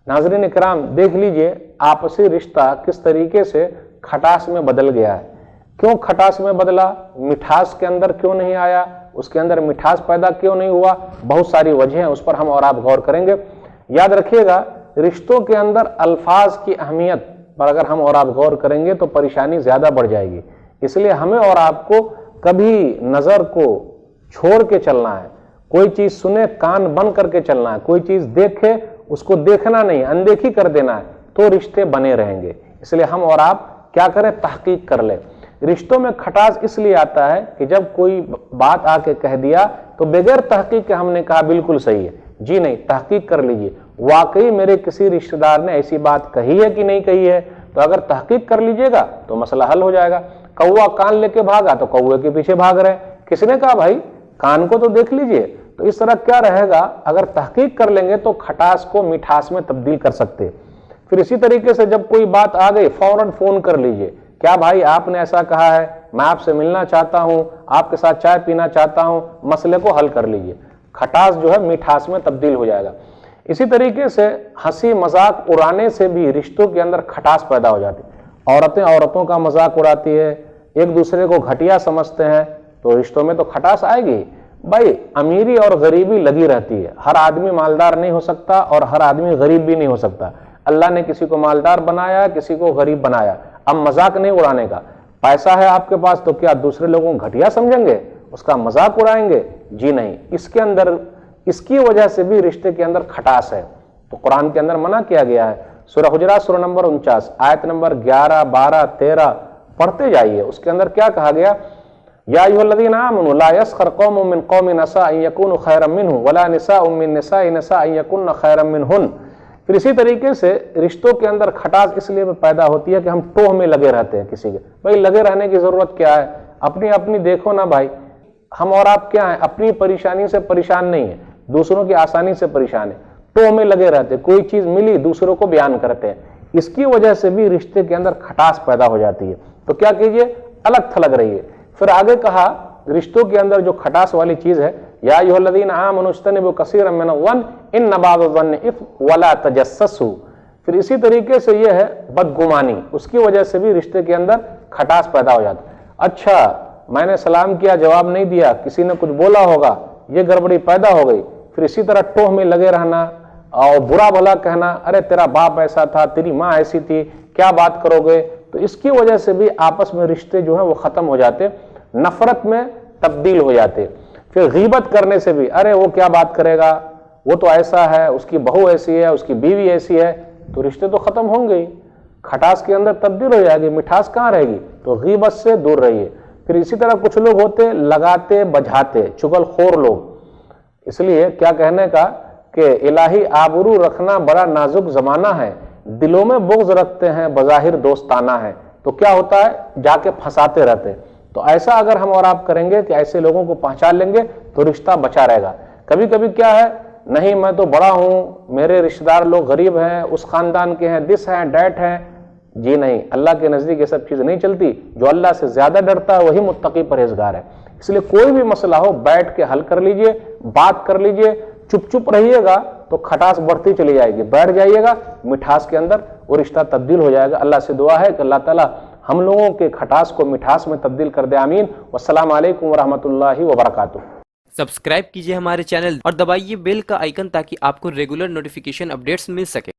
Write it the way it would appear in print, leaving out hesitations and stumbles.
नाज़रीन इकराम, देख लीजिए आपसी रिश्ता किस तरीके से खटास में बदल गया है। क्यों खटास में बदला, मिठास के अंदर क्यों नहीं आया, उसके अंदर मिठास पैदा क्यों नहीं हुआ, बहुत सारी वजह हैं, उस पर हम और आप गौर करेंगे। याद रखिएगा, रिश्तों के अंदर अल्फाज की अहमियत पर अगर हम और आप गौर करेंगे तो परेशानी ज्यादा बढ़ जाएगी। इसलिए हमें और आपको कभी नजर को छोड़ के चलना है। कोई चीज सुने कान बंद करके चलना है, कोई चीज देखे उसको देखना नहीं, अनदेखी कर देना है, तो रिश्ते बने रहेंगे। इसलिए हम और आप क्या करें, तहकीक कर ले। रिश्तों में खटास इसलिए आता है कि जब कोई बात आके कह दिया तो बगैर तहकीक के हमने कहा बिल्कुल सही है। जी नहीं, तहकीक कर लीजिए, वाकई मेरे किसी रिश्तेदार ने ऐसी बात कही है कि नहीं कही है। तो अगर तहकीक कर लीजिएगा तो मसला हल हो जाएगा। कौवा कान लेके भागा तो कौवे के पीछे भाग रहे, किसने कहा भाई कान को तो देख लीजिए। तो इस तरह क्या रहेगा, अगर तहकीक कर लेंगे तो खटास को मिठास में तब्दील कर सकते। फिर इसी तरीके से जब कोई बात आ गई फौरन फोन कर लीजिए, क्या भाई आपने ऐसा कहा है, मैं आपसे मिलना चाहता हूं, आपके साथ चाय पीना चाहता हूं, मसले को हल कर लीजिए। खटास जो है मिठास में तब्दील हो जाएगा। इसी तरीके से हंसी मजाक उड़ाने से भी रिश्तों के अंदर खटास पैदा हो जाती है। औरतें औरतों का मजाक उड़ाती है, एक दूसरे को घटिया समझते हैं, तो रिश्तों में तो खटास आएगी। भाई अमीरी और गरीबी लगी रहती है, हर आदमी मालदार नहीं हो सकता और हर आदमी गरीब भी नहीं हो सकता। अल्लाह ने किसी को मालदार बनाया, किसी को गरीब बनाया। अब मजाक नहीं उड़ाने का, पैसा है आपके पास तो क्या दूसरे लोगों को घटिया समझेंगे, उसका मजाक उड़ाएंगे? जी नहीं। इसके अंदर इसकी वजह से भी रिश्ते के अंदर खटास है, तो कुरान के अंदर मना किया गया है। सूरह हुजरात सूरह नंबर 49 आयत नंबर 11, 12, 13 पढ़ते जाइए। उसके अंदर क्या कहा गया, या अय्युहल्लज़ीना आमनू ला यस्खर कौमुम मिन कौमिन असा अन यकूनु खैरम मिनहुम वला निसाउम मिन निसाइन असा अन यकुन्न खैरम मिनहुन। फिर इसी तरीके से रिश्तों के अंदर खटास इसलिए पैदा होती है कि हम टोह में लगे रहते हैं किसी के। भाई लगे रहने की जरूरत क्या है, अपनी अपनी देखो ना भाई। हम और आप क्या है, अपनी परेशानी से परेशान नहीं है, दूसरों की आसानी से परेशान है। टोह में लगे रहते, कोई चीज मिली दूसरों को बयान करते हैं। इसकी वजह से भी रिश्ते के अंदर खटास पैदा हो जाती है। तो क्या कीजिए, अलग थलग रहिए। फिर आगे कहा रिश्तों के अंदर जो खटास वाली चीज है, या अय्युहल्लज़ीना आमनू इज्तनिबू कसीरम मिनज़्ज़न्न इन्न बअज़-ज़न्नि इत्म वला तजस्ससू। फिर इसी तरीके से यह है बदगुमानी, उसकी वजह से भी रिश्ते के अंदर खटास पैदा हो जाता है। अच्छा मैंने सलाम किया, जवाब नहीं दिया, किसी ने कुछ बोला होगा, ये गड़बड़ी पैदा हो गई। फिर इसी तरह टोह में लगे रहना और बुरा भला कहना, अरे तेरा बाप ऐसा था, तेरी माँ ऐसी थी, क्या बात करोगे। तो इसकी वजह से भी आपस में रिश्ते जो है वो खत्म हो जाते, नफरत में तब्दील हो जाते। फिर गीबत करने से भी, अरे वो क्या बात करेगा, वो तो ऐसा है, उसकी बहू ऐसी है, उसकी बीवी ऐसी है, तो रिश्ते तो खत्म होंगे ही, खटास के अंदर तब्दील हो जाएगी, मिठास कहाँ रहेगी। तो गीबत से दूर रहिए। फिर इसी तरह कुछ लोग होते लगाते बझाते चुगलखोर लोग, इसलिए क्या कहने का कि इलाही आबरू रखना बड़ा नाजुक जमाना है, दिलों में बुग़्ज़ रखते हैं बज़ाहिर दोस्ताना है। तो क्या होता है, जाके फंसाते रहते हैं। तो ऐसा अगर हम और आप करेंगे कि ऐसे लोगों को पहचान लेंगे तो रिश्ता बचा रहेगा। कभी कभी क्या है, नहीं मैं तो बड़ा हूं, मेरे रिश्तेदार लोग गरीब हैं, उस खानदान के हैं, दिस हैं डैट हैं। जी नहीं, अल्लाह के नजदीक ये सब चीज नहीं चलती। जो अल्लाह से ज्यादा डरता है वही मुत्तकी परहेजगार है। इसलिए कोई भी मसला हो बैठ के हल कर लीजिए, बात कर लीजिए। चुप चुप रहिएगा तो खटास बढ़ती चली जाएगी, बैठ जाइएगा मिठास के अंदर, वो रिश्ता तब्दील हो जाएगा। अल्लाह से दुआ है कि अल्लाह ताला हम लोगों के खटास को मिठास में तब्दील कर दे, आमीन। वस्सलामु अलैकुम वरहमतुल्लाहि वबरकातुहू। सब्सक्राइब कीजिए हमारे चैनल और दबाइए बेल का आइकन ताकि आपको रेगुलर नोटिफिकेशन अपडेट्स मिल सके।